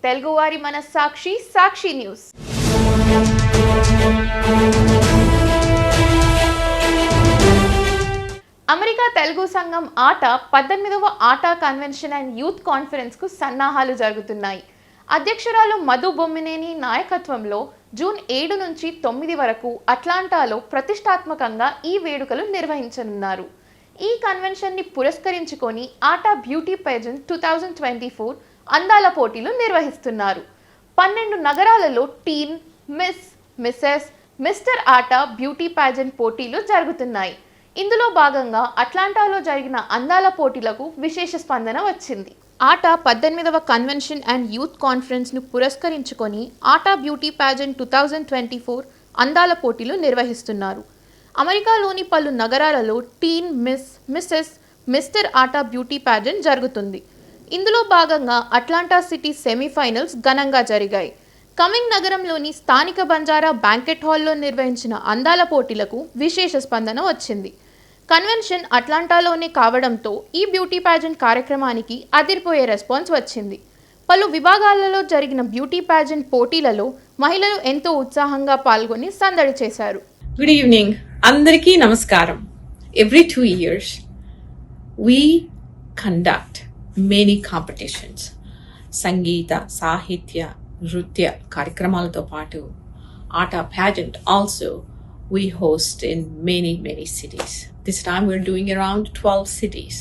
తెలుగువారి మనస్సాక్షి సాక్షి news. America Telugu సంఘం ఆట 18వ ATA convention and youth conference కు సన్నాహాలు జరుగుతున్నాయి. అధ్యక్షురాలు మధు బొమ్మినేని నాయకత్వంలో జూన్ 7 నుంచి 9 వరకు అట్లాంటాలో ప్రతిష్టాత్మకంగా ఈ వేడుకలు నిర్వహించనున్నారు. ఈ కన్వెన్షన్ ని పురస్కరించుకొని ఆటా బ్యూటీ పేజెంట్ 2024 అందాల పోటీలు నిర్వహిస్తున్నారు. 12 నగరాలలో టీన్, మిస్, మిసెస్, మిస్టర్ ఆటా బ్యూటీ పేజెంట్ పోటీలు జరుగుతున్నాయి. ఇందులో భాగంగా అట్లాంటాలో జరిగిన అందాల పోటీలకు విశేష స్పందన వచ్చింది. ఆటా 18వ కన్వెన్షన్ అండ్ యూత్ కాన్ఫరెన్స్ ను పురస్కరించుకొని ఆటా బ్యూటీ పేజెంట్ 2024 అందాల పోటీలు నిర్వహిస్తున్నారు. అమెరికాలోని పలు నగరాలలో టీన్, మిస్, మిసెస్, మిస్టర్ ఆటా బ్యూటీ పేజెంట్ జరుగుతుంది. ఇందులో భాగంగా అట్లాంటా సిటీ సెమీఫైనల్స్ ఘనంగా జరిగాయి. కమింగ్ నగరంలోని స్థానిక బంజారా బ్యాంకెట్ హాల్లో నిర్వహించిన అందాల పోటీలకు విశేష స్పందన వచ్చింది. కన్వెన్షన్ అట్లాంటాలోనే కావడంతో ఈ బ్యూటీ పేజెంట్ కార్యక్రమానికి అదిరిపోయే రెస్పాన్స్ వచ్చింది. పలు విభాగాలలో జరిగిన బ్యూటీ పేజెంట్ పోటీలలో మహిళలు ఎంతో ఉత్సాహంగా పాల్గొని సందడి చేశారు. Good evening. Andariki namaskaram. Every 2 years, we conduct many competitions. Sangeeta, Sahitya, Nrutya కార్యక్రమాలతో పాటు Aata pageant also we host in many cities. This time we're doing around 12 cities.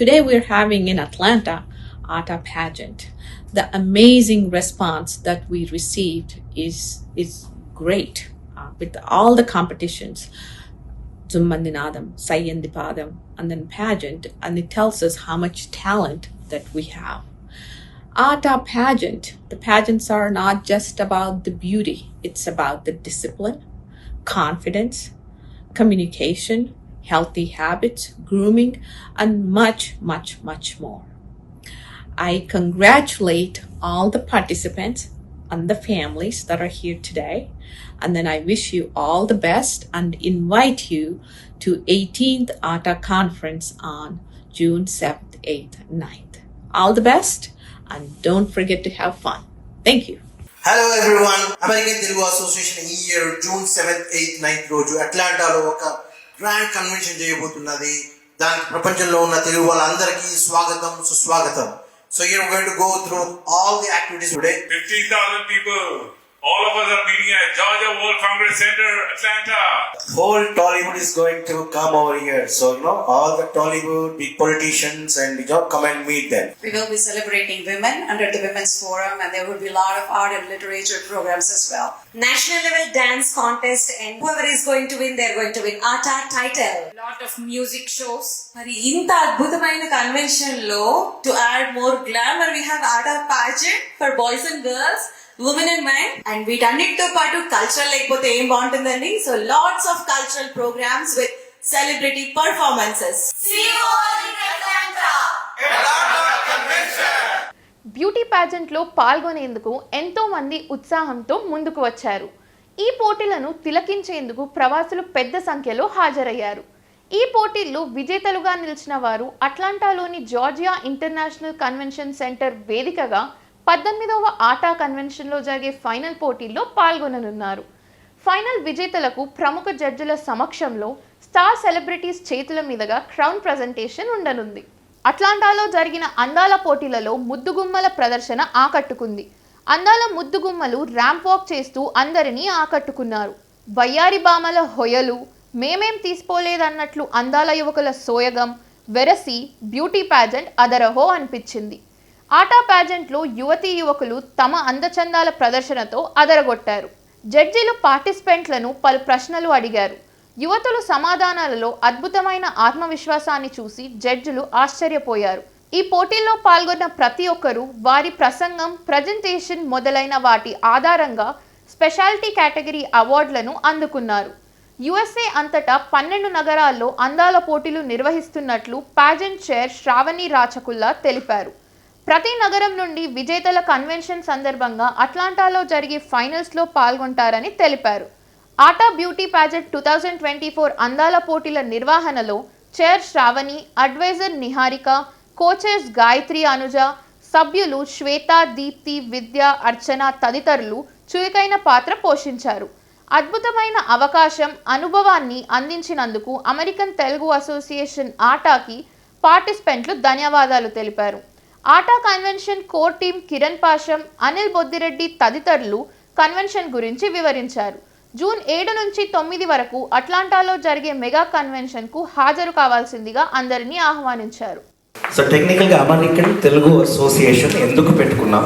Today we're having in Atlanta Aata pageant. The amazing response that we received is great. With all the competitions, Zummandinadam, Sayyandipadam, and then pageant, and it tells us how much talent that we have. Aata pageant, the pageants are not just about the beauty, it's about the discipline, confidence, communication, healthy habits, grooming, and much more. I congratulate all the participants and the families that are here today. And then I wish you all the best and invite you to 18th Aata Conference on June 7th, 8th, 9th. All the best and don't forget to have fun. Thank you. Hello everyone. American Telugu Association ఈ year June 7th, 8th, 9th రోజు అట్లాంటాలో ఒక grand convention చేయబోతున్నది. దానికి ప్రపంచంలో ఉన్న తెలుగు వాళ్ళందరికీ స్వాగతం, సుస్వాగతం. So here we're going to go through all the activities today. 15,000 people. All of us are meeting at Georgia World Congress Center, Atlanta. Whole Tollywood is going to come over here. So, all the Tollywood, big politicians and, come and meet them. We will be celebrating women under the Women's Forum, and there will be a lot of art and literature programs as well. National level dance contest, and whoever is going to win, they're going to win Aata title. Lot of music shows. మరి ఇంత అద్భుతమైన convention లో to add more glamour we have ATA pageant for boys and girls, women and men, and వీటన్నిటితో పాటు cultural లేకపోతే ఏం బాగుంటుందండి. So lots of cultural programmes with celebrity performances. See you all in Atlanta. Beauty pageant లో పాల్గొనేందుకు ఎంతో మంది ఉత్సాహంతో ముందుకు వచ్చారు. ఈ పోటీలను తిలకించేందుకు ప్రవాసులు పెద్ద సంఖ్యలో హాజరయ్యారు. ఈ పోటీల్లో విజేతలుగా నిలిచిన వారు అట్లాంటాలోని జార్జియా ఇంటర్నేషనల్ కన్వెన్షన్ సెంటర్ వేదికగా 18వ ఆటా కన్వెన్షన్లో జరిగే ఫైనల్ పోటీల్లో పాల్గొననున్నారు. ఫైనల్ విజేతలకు ప్రముఖ జడ్జిల సమక్షంలో స్టార్ సెలబ్రిటీస్ చేతుల మీదుగా క్రౌన్ ప్రజెంటేషన్ ఉండనుంది. అట్లాంటాలో జరిగిన అందాల పోటీలలో ముద్దుగుమ్మల ప్రదర్శన ఆకట్టుకుంది. అందాల ముద్దుగుమ్మలు ర్యాంప్ వాక్ చేస్తూ అందరినీ ఆకట్టుకున్నారు. వయ్యారి బామల హొయలు, మేమేం తీసుకోలేదన్నట్లు అందాల యువకుల సోయగం వెరసి బ్యూటీ పేజెంట్ అదరహో అనిపించింది. ఆటా పేజెంట్లో యువతీ యువకులు తమ అందచందాల ప్రదర్శనతో అదరగొట్టారు. జడ్జీలు పార్టిసిపెంట్లను పలు ప్రశ్నలు అడిగారు. యువతులు సమాధానాలలో అద్భుతమైన ఆత్మవిశ్వాసాన్ని చూసి జడ్జిలు ఆశ్చర్యపోయారు. ఈ పోటీల్లో పాల్గొన్న ప్రతి ఒక్కరూ వారి ప్రసంగం, ప్రజెంటేషన్ మొదలైన వాటి ఆధారంగా స్పెషాలిటీ కేటగిరీ అవార్డులను అందుకున్నారు. యుఎస్ఏ అంతటా 12 నగరాల్లో అందాల పోటీలు నిర్వహిస్తున్నట్లు పేజెంట్ చైర్ శ్రావణి రాచకుల్లా తెలిపారు. ప్రతి నగరం నుండి విజేతల కన్వెన్షన్ సందర్భంగా అట్లాంటాలో జరిగే ఫైనల్స్లో పాల్గొంటారని తెలిపారు. ఆటా బ్యూటీ పేజెంట్ 2024 అందాల పోటీల నిర్వహణలో chair Shravani, adviser Niharika, coaches Gayatri Anuja, సభ్యులు శ్వేత, దీప్తి, విద్య, అర్చన తదితరులు చురుకైన పాత్ర పోషించారు. అద్భుతమైన అవకాశం, అనుభవాన్ని అందించినందుకు అమెరికన్ తెలుగు అసోసియేషన్ ఆటాకి పార్టిసిపెంట్లు ధన్యవాదాలు తెలిపారు. ATA convention core team Kiran Pasham, Anil Boddireddy తదితరులు కన్వెన్షన్ గురించి వివరించారు. జూన్ 7 నుంచి 9 వరకు అట్లాంటాలో జరిగే మెగా కన్వెన్షన్కు హాజరు కావాల్సిందిగా అందరినీ ఆహ్వానించారు. సో టెక్నికల్గా అమెరికన్ తెలుగు అసోసియేషన్ ఎందుకు పెట్టుకున్నాం,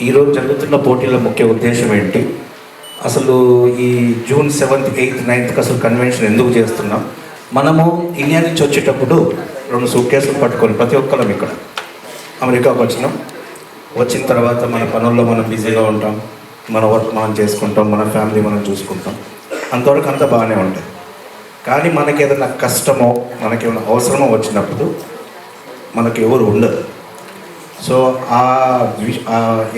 ఈరోజు జరుగుతున్న పోటీల ముఖ్య ఉద్దేశం ఏంటి, అసలు ఈ జూన్ 7th, 8th, 9th అసలు కన్వెన్షన్ ఎందుకు చేస్తున్నాం. మనము ఇండియా నుంచి వచ్చేటప్పుడు 2 సూట్ కేసులు పట్టుకొని ప్రతి ఒక్కరం ఇక్కడ అమెరికాకు వచ్చిన తర్వాత మన పనుల్లో మనం బిజీగా ఉంటాం, మన వర్క్ మనం చేసుకుంటాం, మన ఫ్యామిలీ మనం చూసుకుంటాం, అంతవరకు అంతా బాగానే ఉంటుంది. కానీ మనకి ఏదైనా కష్టమో మనకి ఏమైనా అవసరమో వచ్చినప్పుడు మనకి ఎవరు ఉండదు. సో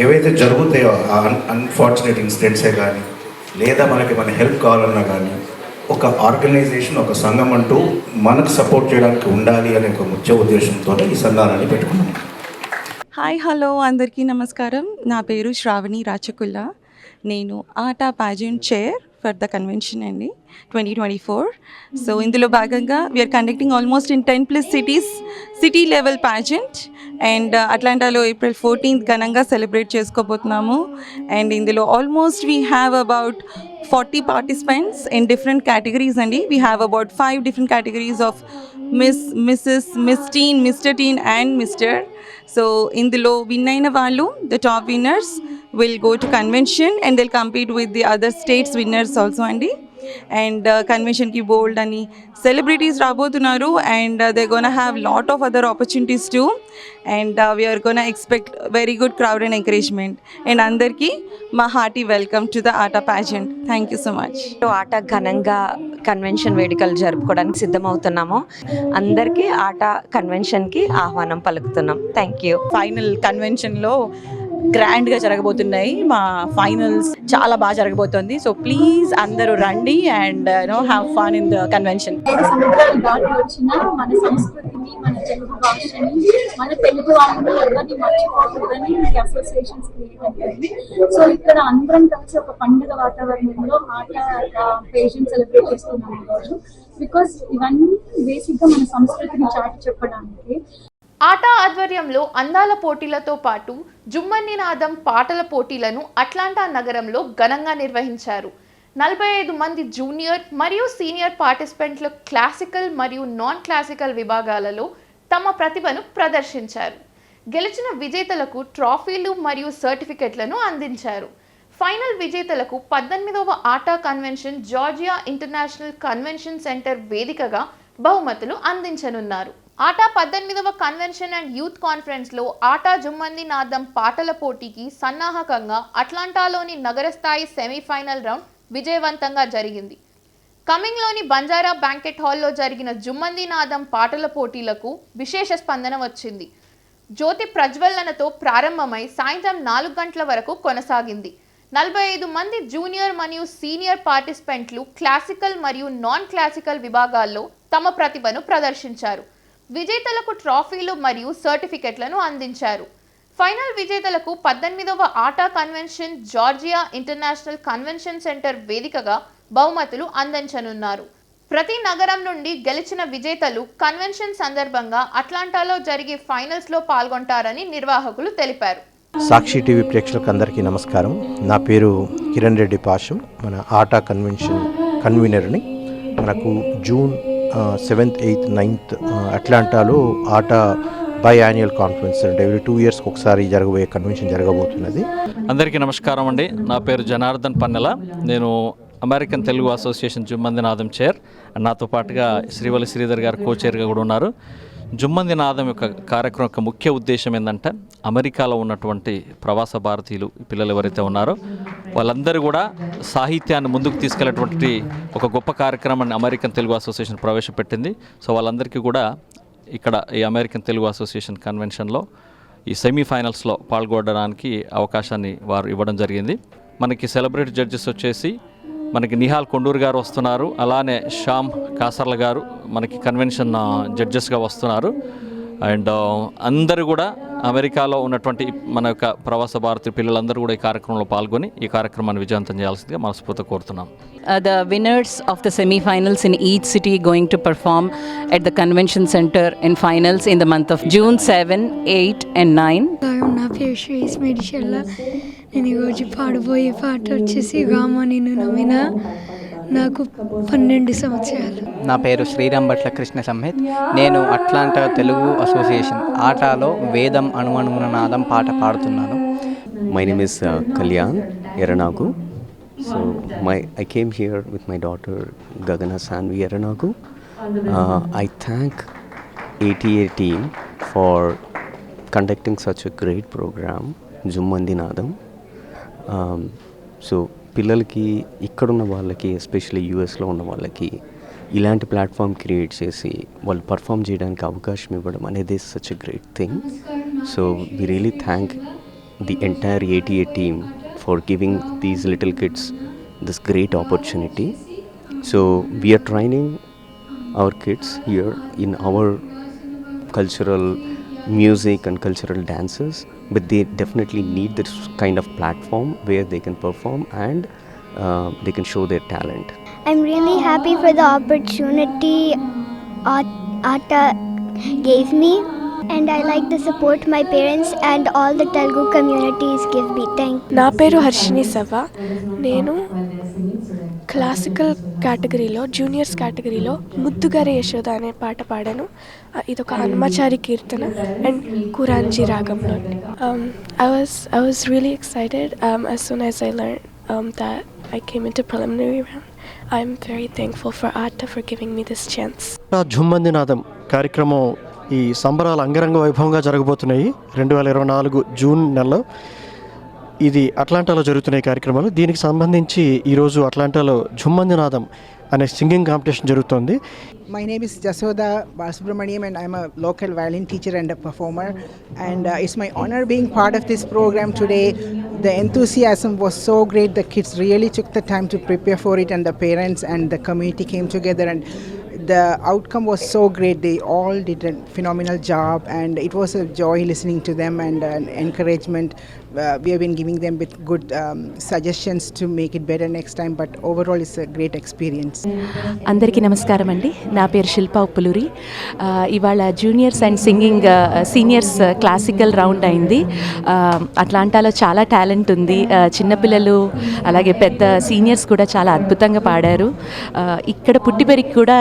ఏవైతే జరుగుతాయో ఆ అన్ఫార్చునేట్ ఇన్సిడెంట్సే కానీ లేదా మనకి మన హెల్ప్ కావాలన్నా కానీ ఒక ఆర్గనైజేషన్, ఒక సంఘం అంటూ మనకు సపోర్ట్ చేయడానికి ఉండాలి అనే ఒక ముఖ్య ఉద్దేశంతో ఈ సంఘాలని పెట్టుకున్నాం. హాయ్ హలో అందరికీ నమస్కారం. నా పేరు శ్రావణి రాచకుల్లా. నేను ATA pageant chair for the convention అండి 2024. సో ఇందులో భాగంగా we're conducting almost in 10+ cities city level pageant and అట్లాంటాలో April 14th ఘనంగా సెలబ్రేట్ చేసుకోబోతున్నాము. అండ్ ఇందులో almost we have about 40 participants in different categories అండి. We have about 5 different categories of Miss, Mrs, Miss Teen, Mr. Teen and Mr. So ఇందులో win అయిన వాళ్ళు, the top winners will go to convention and they'll compete with the other states winners also అండి. And కన్వెన్షన్కి బోల్డ్ అని celebrities రాబోతున్నారు and they gonna have lot of other opportunities too and we're gonna expect very good crowd and encouragement. And అందరికీ మా hearty welcome to the ATA pageant. Thank you so much. ATA ఘనంగా convention వేడుకలు జరుపుకోవడానికి సిద్ధమవుతున్నాము. అందరికీ ఆటా కన్వెన్షన్కి ఆహ్వానం పలుకుతున్నాం. Thank you. ఫైనల్ కన్వెన్షన్లో గ్రాండ్గా జరగబోతున్నాయి. మా ఫైనల్స్ చాలా బాగా జరగబోతుంది. సో ప్లీజ్ అందరూ రండి and have fun in the convention. సముద్రాలు దాటి వచ్చిన మన సంస్కృతిని, మన తెలుగు భాషని, మన తెలుగు వాళ్ళని ఎవరిని మర్చిపోకూడదని ఈ అసోసియేషన్స్ క్రియేట్ అయ్యాయి. సో ఇక్కడ అందరం కలిసి ఒక పండుగ వాతావరణంలో ఆటా పేజెంట్ సెలబ్రేట్ చేస్తున్నాం ఈరోజు. బికాస్ ఇవన్నీ బేసిక్గా మన సంస్కృతిని చాటి చెప్పడానికి. ఆటా ఆధ్వర్యంలో అందాల పోటీలతో పాటు జుమ్మన్ని నాదం పాటల పోటీలను అట్లాంటా నగరంలో ఘనంగా నిర్వహించారు. 45 మంది జూనియర్ మరియు సీనియర్ పార్టిసిపెంట్లు క్లాసికల్ మరియు నాన్ క్లాసికల్ విభాగాలలో తమ ప్రతిభను ప్రదర్శించారు. గెలిచిన విజేతలకు ట్రాఫీలు మరియు సర్టిఫికెట్లను అందించారు. ఫైనల్ విజేతలకు 18వ ATA convention Georgia international convention centre వేదికగా బహుమతులు అందించనున్నారు. ఆటా 18వ కన్వెన్షన్ అండ్ యూత్ కాన్ఫరెన్స్లో ఆటా జుమ్మంది నాదం పాటల పోటీకి సన్నాహకంగా అట్లాంటాలోని నగరస్థాయి సెమీఫైనల్ రౌండ్ విజయవంతంగా జరిగింది. కమింగ్లోని బంజారా బ్యాంకెట్ హాల్లో జరిగిన జుమ్మంది నాదం పాటల పోటీలకు విశేష స్పందన వచ్చింది. జ్యోతి ప్రజ్వలనతో ప్రారంభమై సాయంత్రం 4 గంటల వరకు కొనసాగింది. 45 మంది జూనియర్ మరియు సీనియర్ పార్టిసిపెంట్లు క్లాసికల్ మరియు నాన్ క్లాసికల్ విభాగాల్లో తమ ప్రతిభను ప్రదర్శించారు. విజేతలకు ట్రాఫీలు మరియు సర్టిఫికెట్లను అందించారు. ఫైనల్ విజేతలకు 18వ ATA convention Georgia international convention centre వేదికగా బహుమతులు అందించనున్నారు. ప్రతి నగరం నుండి గెలిచిన విజేతలు కన్వెన్షన్ సందర్భంగా అట్లాంటాలో జరిగే ఫైనల్స్లో పాల్గొంటారని నిర్వాహకులు తెలిపారు. సాక్షి టీవీ ప్రేక్షకులకు అందరికీ నమస్కారం. నా పేరు కిరణ్ రెడ్డి పాషం. మన ఆటా కన్వెన్షన్ కన్వీనర్ని. మనకు జూన్ 7th, 8th, 9th అట్లాంటాలో ఆటా బై యాన్యువల్ కాన్ఫరెన్స్ అంటే ఎవ్రీ 2 years ఒకసారి జరగబోయే కన్వెన్షన్ జరగబోతున్నది. అందరికీ నమస్కారం అండి. నా పేరు జనార్దన్ పన్నెల. నేను అమెరికన్ తెలుగు అసోసియేషన్ జుమ్మంది నాదం చైర్. నాతో పాటుగా శ్రీవల్లి శ్రీధర్ గారు కో-చైర్గా కూడా ఉన్నారు. జుమ్మంది నాదం యొక్క కార్యక్రమం యొక్క ముఖ్య ఉద్దేశం ఏంటంటే అమెరికాలో ఉన్నటువంటి ప్రవాస భారతీయులు పిల్లలు ఎవరైతే ఉన్నారో వాళ్ళందరూ కూడా సాహిత్యాన్ని ముందుకు తీసుకెళ్లేటువంటి ఒక గొప్ప కార్యక్రమాన్ని అమెరికన్ తెలుగు అసోసియేషన్ ప్రవేశపెట్టింది. సో వాళ్ళందరికీ కూడా ఇక్కడ ఈ అమెరికన్ తెలుగు అసోసియేషన్ కన్వెన్షన్లో ఈ సెమీఫైనల్స్లో పాల్గొనడానికి అవకాశాన్ని వారు ఇవ్వడం జరిగింది. మనకి సెలబ్రిటీ జడ్జెస్ వచ్చేసి మనకి నిహాల్ కొండూరు గారు వస్తున్నారు. అలానే శ్యామ్ కాసర్ల గారు మనకి కన్వెన్షన్ జడ్జెస్గా వస్తున్నారు. అండ్ అందరూ కూడా అమెరికాలో ఉన్నటువంటి మన యొక్క ప్రవాస భారతీయ పిల్లలందరూ కూడా ఈ కార్యక్రమంలో పాల్గొని ఈ కార్యక్రమాన్ని విజయవంతం చేయాల్సిందిగా మనస్ఫూర్తిగా కోరుతున్నాం. The winners of the semi-finals in each city going to perform at the convention center in finals in the month of June 7, 8 and 9. నా పేరు శ్రీ స్మిడిషల్లా. నేను ఈరోజు పాడబోయే పాట వచ్చేసి రామ నిన్ను నమ్మిన. నాకు 12 సంవత్సరాలు. నా పేరు శ్రీరామ్ భట్ల కృష్ణ సంహిత్. నేను అట్లాంటా తెలుగు అసోసియేషన్ ఆటాలో వేదం అణువణువున నాదం పాట పాడుతున్నాను. My name is Kalyan Eranagu. So I came here with my daughter Gagana Sanvi Eranagu. I thank ATA team for conducting such a great program, Jummandi Nadam. So పిల్లలకి ఇక్కడున్న వాళ్ళకి ఎస్పెషల్లీ యూఎస్లో ఉన్న వాళ్ళకి ఇలాంటి platform create చేసి వాళ్ళు perform చేయడానికి అవకాశం ఇవ్వడం అనేది such a great thing. So we really thank the entire ATA team for giving these little kids this great opportunity. So we're training our kids here in our cultural music and cultural dances, but they definitely need this kind of platform where they can perform and they can show their talent. I'm really happy for the opportunity Aata gave me, and I like the support my parents and all the Telugu communities give me. Thank you. నా పేరు హర్షిని సభ. నేను classical కేటగిరీలో juniors కేటగిరీలో ముద్దుగారి యశోద అనే పాట పాడాను. ఇదొక హనుమాచారి కీర్తన and కురాంజీ రాగంలో. I was really excited as soon as I learned that I came into preliminary round. I'm very thankful for Aata for giving me this chance. జుమ్మంది నాదం కార్యక్రమం ఈ సంబరాలు అంగరంగ వైభవంగా జరగబోతున్నాయి 2024 జూన్ నెలలో. ఇది అట్లాంటాలో జరుగుతున్న కార్యక్రమాలు. దీనికి సంబంధించి ఈరోజు అట్లాంటాలో జుమ్మంది నాదం అనే సింగింగ్ కాంపిటీషన్ జరుగుతోంది. My name is Jasoda Balasubramaniam and I'm a local violin teacher and a performer, and it's my honor being part of this program today. The enthusiasm was so great. The kids really took the time to prepare for it, and the parents and the community came together, and the outcome was so great. They all did a phenomenal job, and it was a joy listening to them and an encouragement. We have been giving them with good suggestions to make it better next time, but overall it's a great experience. అందరికీ నమస్కారం అండి. నా పేరు శిల్పా ఉప్పులూరి. ఇవాళ juniors and singing seniors classical round అయింది. అట్లాంటాలో చాలా talent ఉంది. చిన్నపిల్లలు అలాగే పెద్ద సీనియర్స్ కూడా చాలా అద్భుతంగా పాడారు. ఇక్కడ పుట్టిపెరిగి కూడా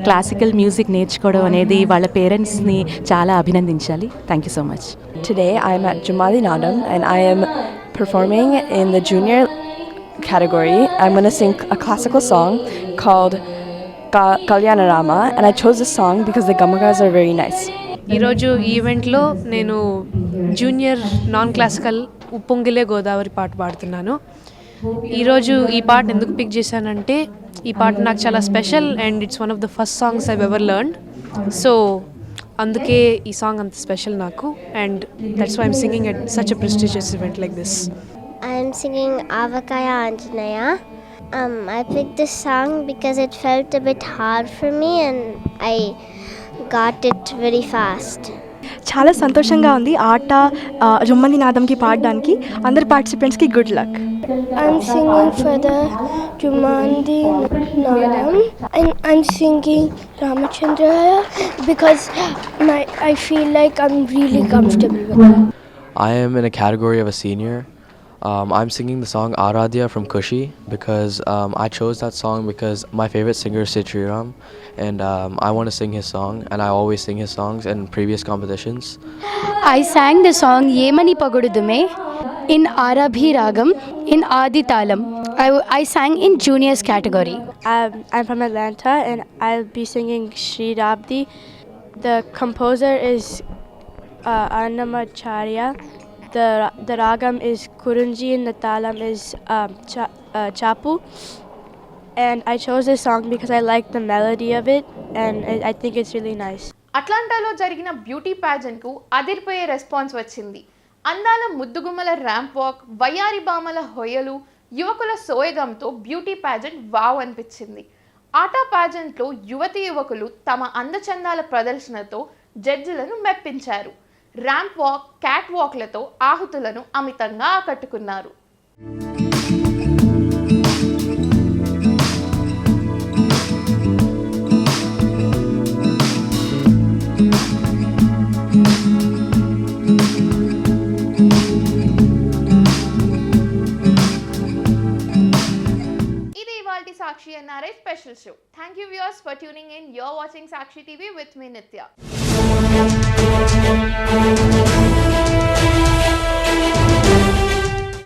క్లాసికల్ మ్యూజిక్ నేర్చుకోవడం అనేది వాళ్ళ పేరెంట్స్ని చాలా అభినందించాలి. Thank you so much. Today I'm at Jummandi Nadam and I am performing in the junior category. I'm going to sing a classical song called Kalyanarama, and I chose this song because the gamakas are very nice. ఈరోజు ఈవెంట్లో నేను junior non classical ఉప్పొంగిలే Godavari పాట పాడుతున్నాను. ఈరోజు ఈ పాట ఎందుకు pick చేశానంటే ఈ పాట నాకు చాలా special and it's one of the first songs I've ever learned. So అందుకే ఈ సాంగ్ అంత స్పెషల్ నాకు, and that's why I'm singing at such a prestigious event like this. I'm singing Avakaya Anjanaya. I picked this song because it felt a bit hard for me and I got it very fast. చాలా సంతోషంగా ఉంది ఆట జుమ్మంది నాదంకి పాడడానికి. అందరి పార్టిసిపెంట్స్కి good luck. I'm singing for the Jummandi Nadam and I'm singing Ramachandraya because I feel like I'm really comfortable with it. I am in a category of a senior. I'm singing the song Aradhya from Kushi because I chose that song because my favorite singer is Sid Sriram, and I want to sing his song, and I always sing his songs in previous competitions. I sang the song Yemani Pagududume in Arabhi Ragam in Adi Talam. I sang in juniors category. I'm from Atlanta and I'll be singing Shri Rabdi. The composer is Annamacharya. The ragam is Kurunji and the talam is Chapu. And I chose this song because I like the melody of it and I think it's really nice. అట్లాంటాలో జరిగిన beauty ప్యాజెంట్కు అదిరిపోయే response వచ్చింది. అందాల ముద్దుగుమ్మల ramp walk, వయ్యారి బామల హొయలు, యువకుల సోయగంతో beauty pageant wow అనిపించింది. ఆటా ప్యాజెంట్లో యువతి యువకులు తమ అందచందాల ప్రదర్శనతో జడ్జిలను మెప్పించారు. ర్యాంప్ వాక్, క్యాట్ వాక్లతో ఆహుతులను అమితంగా ఆకట్టుకున్నారు. Sakshi NRI special show. Thank you viewers for tuning in. You're watching Sakshi TV with me Nitya.